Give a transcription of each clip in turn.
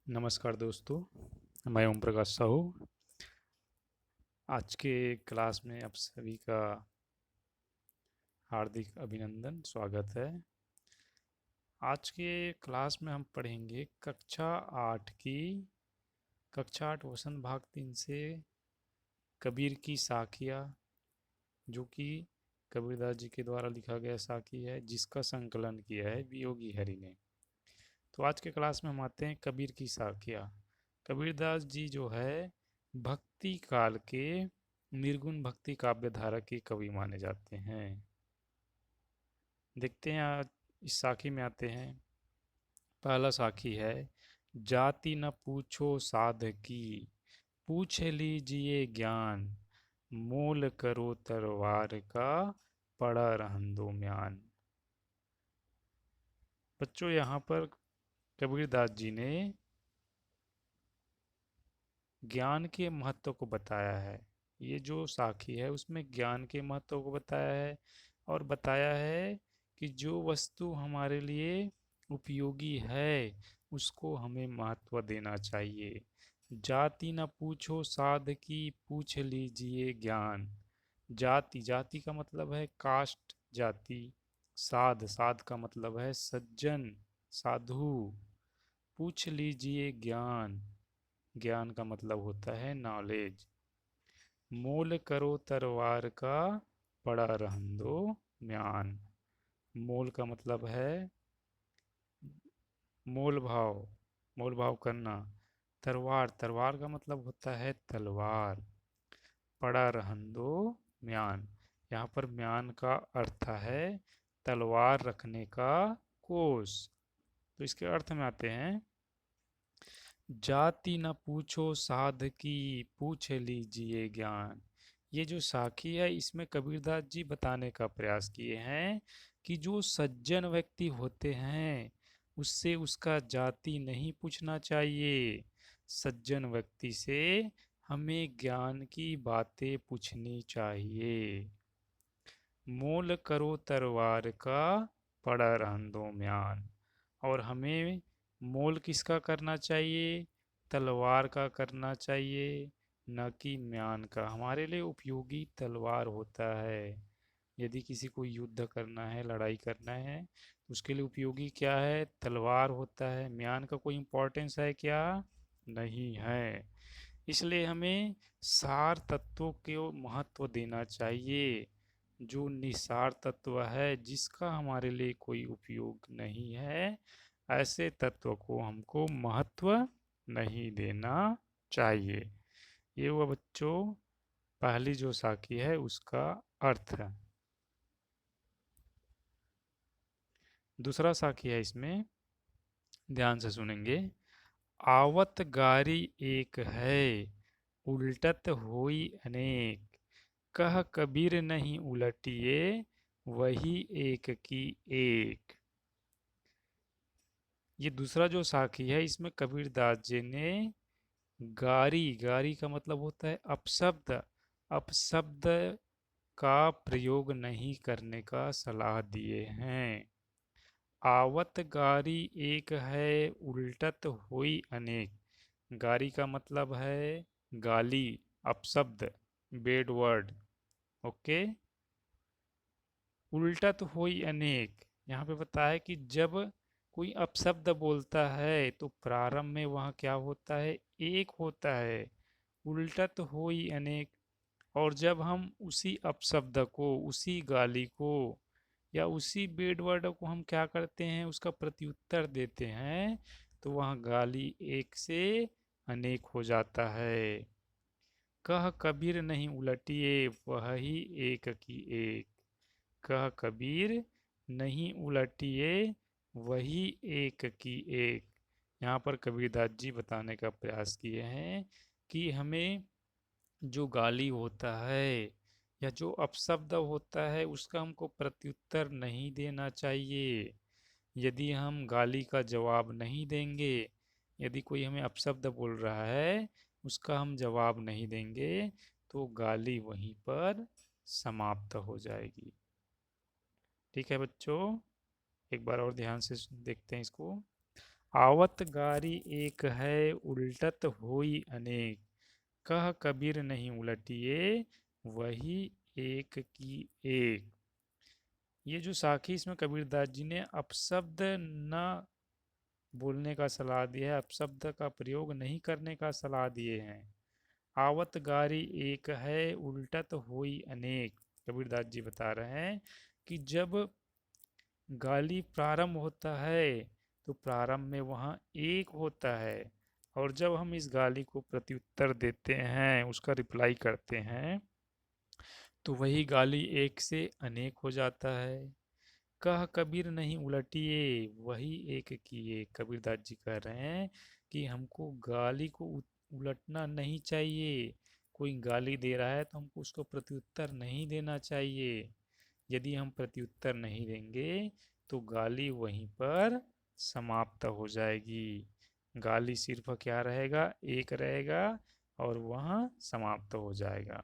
नमस्कार दोस्तों, मैं ओम प्रकाश साहू। आज के क्लास में आप सभी का हार्दिक अभिनंदन, स्वागत है। आज के क्लास में हम पढ़ेंगे कक्षा 8 वसंत भाग 3 से कबीर की साखियाँ, जो कि कबीरदास जी के द्वारा लिखा गया साखी है, जिसका संकलन किया है वियोगी हरि ने। तो आज के क्लास में हम आते हैं कबीर की साखियाँ। कबीरदास जी जो है भक्ति काल के निर्गुण भक्ति काव्य धारा के कवि माने जाते हैं। देखते हैं, आज इस साखी में आते हैं। पहला साखी है, जाति न पूछो साध की, पूछ लीजिए ज्ञान, मोल करो तरवार का, पड़ा रहन दो म्यान। बच्चों, यहाँ पर कबीरदास जी ने ज्ञान के महत्व को बताया है। ये जो साखी है उसमें ज्ञान के महत्व को बताया है, और बताया है कि जो वस्तु हमारे लिए उपयोगी है उसको हमें महत्व देना चाहिए। जाति न पूछो साध की, पूछ लीजिए ज्ञान। जाति, जाति का मतलब है कास्ट जाति। साध, साध का मतलब है सज्जन, साधु। पूछ लीजिए ज्ञान, ज्ञान का मतलब होता है नॉलेज। मोल करो तरवार का, पड़ा रहन दो म्यान। मोल का मतलब है मोल भाव, मोल भाव करना। तरवार, तरवार का मतलब होता है तलवार। पड़ा रहन दो म्यान, यहाँ पर म्यान का अर्थ है तलवार रखने का कोष। तो इसके अर्थ में आते हैं, जाति न पूछो साध की, पूछ लीजिए ज्ञान। ये जो साखी है इसमें कबीरदास जी बताने का प्रयास किए हैं कि जो सज्जन व्यक्ति होते हैं उससे उसका जाति नहीं पूछना चाहिए। सज्जन व्यक्ति से हमें ज्ञान की बातें पूछनी चाहिए। मोल करो तरवार का, पड़ा रहन दो म्यान। और हमें मोल किसका करना चाहिए? तलवार का करना चाहिए, न कि म्यान का। हमारे लिए उपयोगी तलवार होता है। यदि किसी को युद्ध करना है, लड़ाई करना है, तो उसके लिए उपयोगी क्या है? तलवार होता है। म्यान का कोई इम्पोर्टेंस है क्या? नहीं है। इसलिए हमें सार तत्वों को महत्व देना चाहिए। जो निसार तत्व है, जिसका हमारे लिए कोई उपयोग नहीं है, ऐसे तत्व को हमको महत्व नहीं देना चाहिए। ये हुआ बच्चों पहली जो साखी है उसका अर्थ है। दूसरा साखी है, इसमें ध्यान से सुनेंगे। आवत गारी एक है, उल्टत होई अनेक, कह कबीर नहीं उलटिए, वही एक की एक। ये दूसरा जो साखी है इसमें कबीरदास जी ने गारी, गारी का मतलब होता है अपशब्द, अपशब्द का प्रयोग नहीं करने का सलाह दिए हैं। आवत गारी एक है, उल्टत हुई अनेक। गारी का मतलब है गाली, अपशब्द, बेड वर्ड। ओके। उल्टत हुई अनेक, यहाँ पे बताया कि जब कोई अपशब्द बोलता है तो प्रारंभ में वहाँ क्या होता है? एक होता है। उल्टत हुई अनेक। और जब हम उसी अपशब्द को, उसी गाली को या उसी बेड वर्ड को हम क्या करते हैं? उसका प्रत्युत्तर देते हैं, तो वहाँ गाली एक से अनेक हो जाता है। कह कबीर नहीं उलटिए, वही एक की एक। कह कबीर नहीं उलटिए, वही एक की एक। यहाँ पर कबीरदास जी बताने का प्रयास किए हैं कि हमें जो गाली होता है या जो अपशब्द होता है उसका हमको प्रत्युत्तर नहीं देना चाहिए। यदि हम गाली का जवाब नहीं देंगे, यदि कोई हमें अपशब्द बोल रहा है उसका हम जवाब नहीं देंगे, तो गाली वहीं पर समाप्त हो जाएगी। ठीक है बच्चों, एक बार और ध्यान से देखते हैं इसको। आवत गारी एक है उल्टत होई अनेक, कह कबीर नहीं उलटिए वही एक की एक। ये जो साखी, इसमें कबीरदास जी ने अपशब्द न बोलने का सलाह दिया है, अपशब्द का प्रयोग नहीं करने का सलाह दिए हैं। आवत गारी एक है उल्टत होई अनेक, कबीरदास जी बता रहे हैं कि जब गाली प्रारंभ होता है तो प्रारंभ में वहाँ एक होता है, और जब हम इस गाली को प्रत्युत्तर देते हैं, उसका रिप्लाई करते हैं, तो वही गाली एक से अनेक हो जाता है। कह कबीर नहीं उलटिए वही एक किए, कबीरदास जी कह रहे हैं कि हमको गाली को उलटना नहीं चाहिए। कोई गाली दे रहा है तो हमको उसको प्रत्युत्तर नहीं देना चाहिए। यदि हम प्रत्युत्तर नहीं देंगे तो गाली वहीं पर समाप्त हो जाएगी। गाली सिर्फ क्या रहेगा, एक रहेगा, और वहाँ समाप्त हो जाएगा।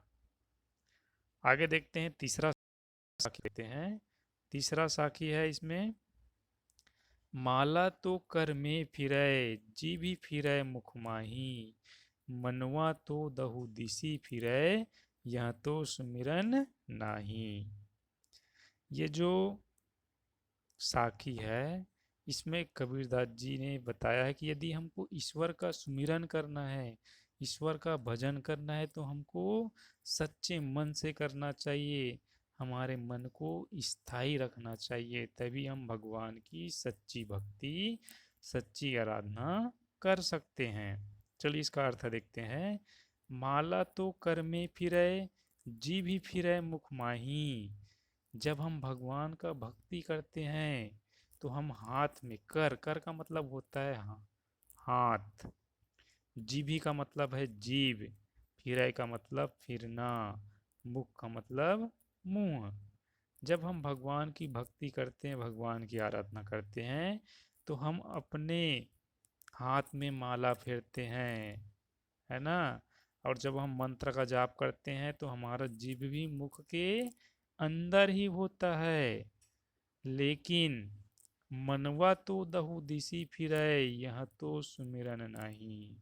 आगे देखते हैं, तीसरा साखी लेते हैं। तीसरा साखी है इसमें, माला तो कर में फिरै जीभी फिरै मुख माही, मनवा तो दहु दिसी फिरै यह तो सुमिरन नाही। ये जो साखी है, इसमें कबीरदास जी ने बताया है कि यदि हमको ईश्वर का सुमिरन करना है, ईश्वर का भजन करना है, तो हमको सच्चे मन से करना चाहिए, हमारे मन को स्थायी रखना चाहिए, तभी हम भगवान की सच्ची भक्ति, सच्ची आराधना कर सकते हैं। चलिए इसका अर्थ देखते हैं। माला तो कर में फिरै जी भी फिरै मुख माही, जब हम भगवान का भक्ति करते हैं तो हम हाथ में, कर कर का मतलब होता है हाथ, जीभी का मतलब है जीभ, फिरै का मतलब फिरना, मुख का मतलब मुंह। जब हम भगवान की भक्ति करते हैं, भगवान की आराधना करते हैं, तो हम अपने हाथ में माला फेरते हैं, है ना। और जब हम मंत्र का जाप करते हैं तो हमारा जीभ भी मुख के अंदर ही होता है। लेकिन मनवा तो दहु दिसी फिरै यह तो सुमिरन नहीं।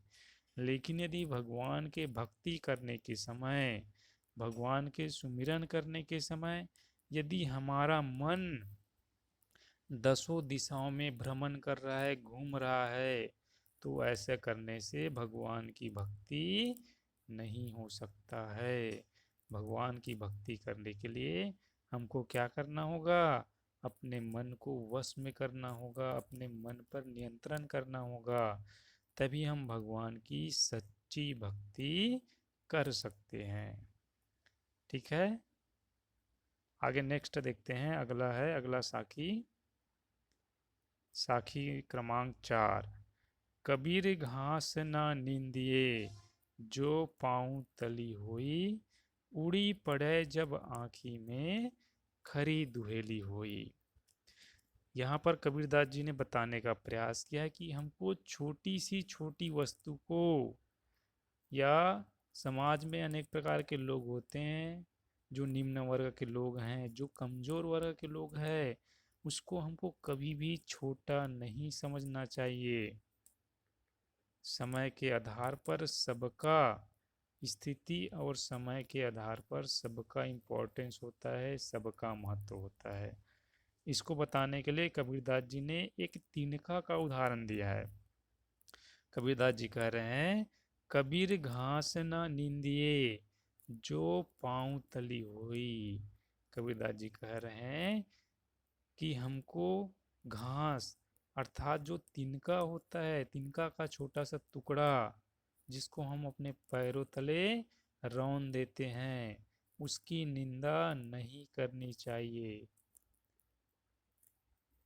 लेकिन यदि भगवान के भक्ति करने के समय, भगवान के सुमिरन करने के समय यदि हमारा मन दसों दिशाओं में भ्रमण कर रहा है, घूम रहा है, तो ऐसे करने से भगवान की भक्ति नहीं हो सकता है। भगवान की भक्ति करने के लिए हमको क्या करना होगा, अपने मन को वश में करना होगा, अपने मन पर नियंत्रण करना होगा, तभी हम भगवान की सच्ची भक्ति कर सकते हैं। ठीक है, आगे नेक्स्ट देखते हैं। अगला है, अगला साखी, साखी क्रमांक 4। कबीर घास ना नींदिए जो पाँव तली हुई, उड़ी पड़े जब आँखी में खरी दुहेली हुई। यहाँ पर कबीरदास जी ने बताने का प्रयास किया है कि हमको छोटी सी छोटी वस्तु को, या समाज में अनेक प्रकार के लोग होते हैं, जो निम्न वर्ग के लोग हैं, जो कमजोर वर्ग के लोग हैं, उसको हमको कभी भी छोटा नहीं समझना चाहिए। समय के आधार पर सबका स्थिति और समय के आधार पर सबका इम्पोर्टेंस होता है, सबका महत्व होता है। इसको बताने के लिए कबीरदास जी ने एक तिनका का उदाहरण दिया है। कबीरदास जी कह रहे हैं, कबीर घास न नींदिए जो पाँव तली हुई। कबीरदास जी कह रहे हैं कि हमको घास, अर्थात जो तिनका होता है, तिनका का छोटा सा टुकड़ा जिसको हम अपने पैरों तले रौंद देते हैं, उसकी निंदा नहीं करनी चाहिए।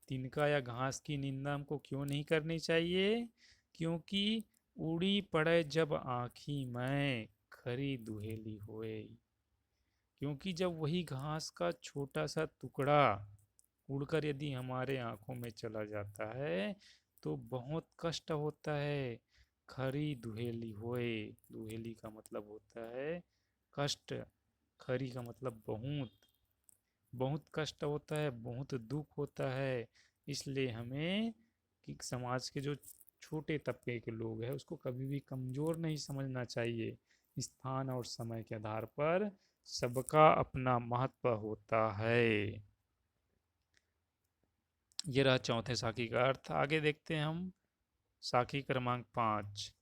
तिनका या घास की निंदा हमको क्यों नहीं करनी चाहिए? क्योंकि उड़ी पड़े जब आँखी में खरी दुहेली होए। क्योंकि जब वही घास का छोटा सा टुकड़ा उड़कर यदि हमारे आंखों में चला जाता है तो बहुत कष्ट होता है। खरी दुहेली होए, दुहेली का मतलब होता है कष्ट, खरी का मतलब बहुत, बहुत कष्ट होता है, बहुत दुख होता है। इसलिए हमें कि समाज के जो छोटे तबके के लोग हैं उसको कभी भी कमजोर नहीं समझना चाहिए। स्थान और समय के आधार पर सबका अपना महत्व होता है। ये रहा चौथे साखी का अर्थ। आगे देखते हैं हम साखी क्रमांक 5।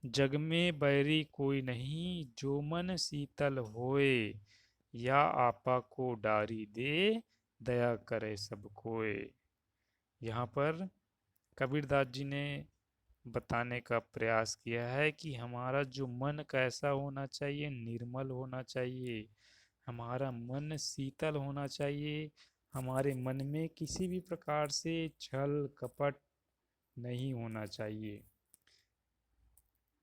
जग में बैरी कोई नहीं जो मन शीतल होए, या आपा को डारी दे दया करे सब कोय। यहाँ पर कबीरदास जी ने बताने का प्रयास किया है कि हमारा जो मन कैसा होना चाहिए, निर्मल होना चाहिए, हमारा मन शीतल होना चाहिए, हमारे मन में किसी भी प्रकार से छल कपट नहीं होना चाहिए।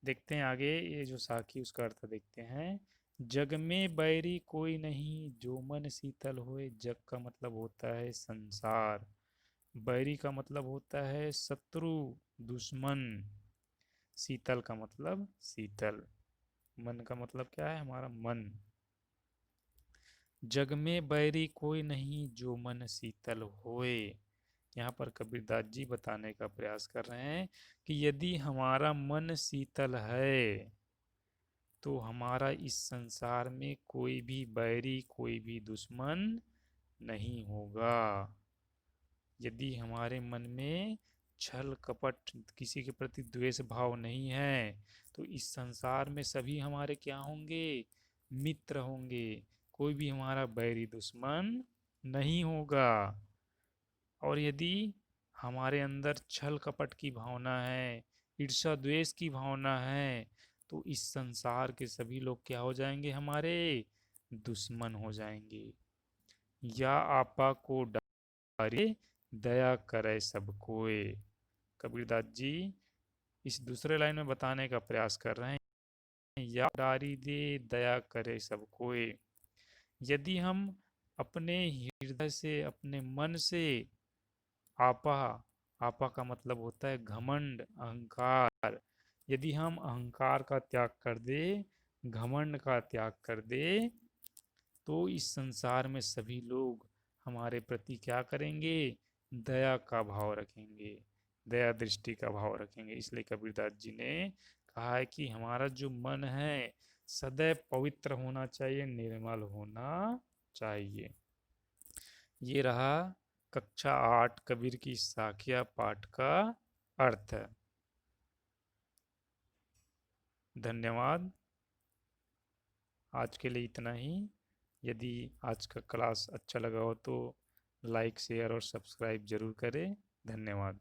देखते हैं आगे ये जो साखी उसका अर्थ देखते हैं। जग में बैरी कोई नहीं जो मन शीतल होए। जग का मतलब होता है संसार, बैरी का मतलब होता है शत्रु, दुश्मन। शीतल का मतलब शीतल, मन का मतलब क्या है, हमारा मन। जग में बैरी कोई नहीं जो मन शीतल होए। यहाँ पर कबीरदास जी बताने का प्रयास कर रहे हैं कि यदि हमारा मन शीतल है तो हमारा इस संसार में कोई भी बैरी, कोई भी दुश्मन नहीं होगा। यदि हमारे मन में छल कपट, किसी के प्रति द्वेष भाव नहीं है, तो इस संसार में सभी हमारे क्या होंगे, मित्र होंगे। कोई भी हमारा बैरी दुश्मन नहीं होगा। और यदि हमारे अंदर छल कपट की भावना है, ईर्ष्या द्वेष की भावना है, तो इस संसार के सभी लोग क्या हो जाएंगे, हमारे दुश्मन हो जाएंगे। या आपा को डारे दया करे सब कोय। कबीरदास जी इस दूसरे लाइन में बताने का प्रयास कर रहे हैं, या डारी दे दया करे सब कोय। यदि हम अपने हृदय से, अपने मन से आपा, आपा का मतलब होता है घमंड, अहंकार, यदि हम अहंकार का त्याग कर दे, घमंड का त्याग कर दे, तो इस संसार में सभी लोग हमारे प्रति क्या करेंगे, दया का भाव रखेंगे, दया दृष्टि का भाव रखेंगे। इसलिए कबीरदास जी ने कहा है कि हमारा जो मन है सदैव पवित्र होना चाहिए, निर्मल होना चाहिए। ये रहा कक्षा 8 कबीर की साखिया पाठ का अर्थ। धन्यवाद। आज के लिए इतना ही। यदि आज का क्लास अच्छा लगा हो तो लाइक शेयर और सब्सक्राइब जरूर करें। धन्यवाद।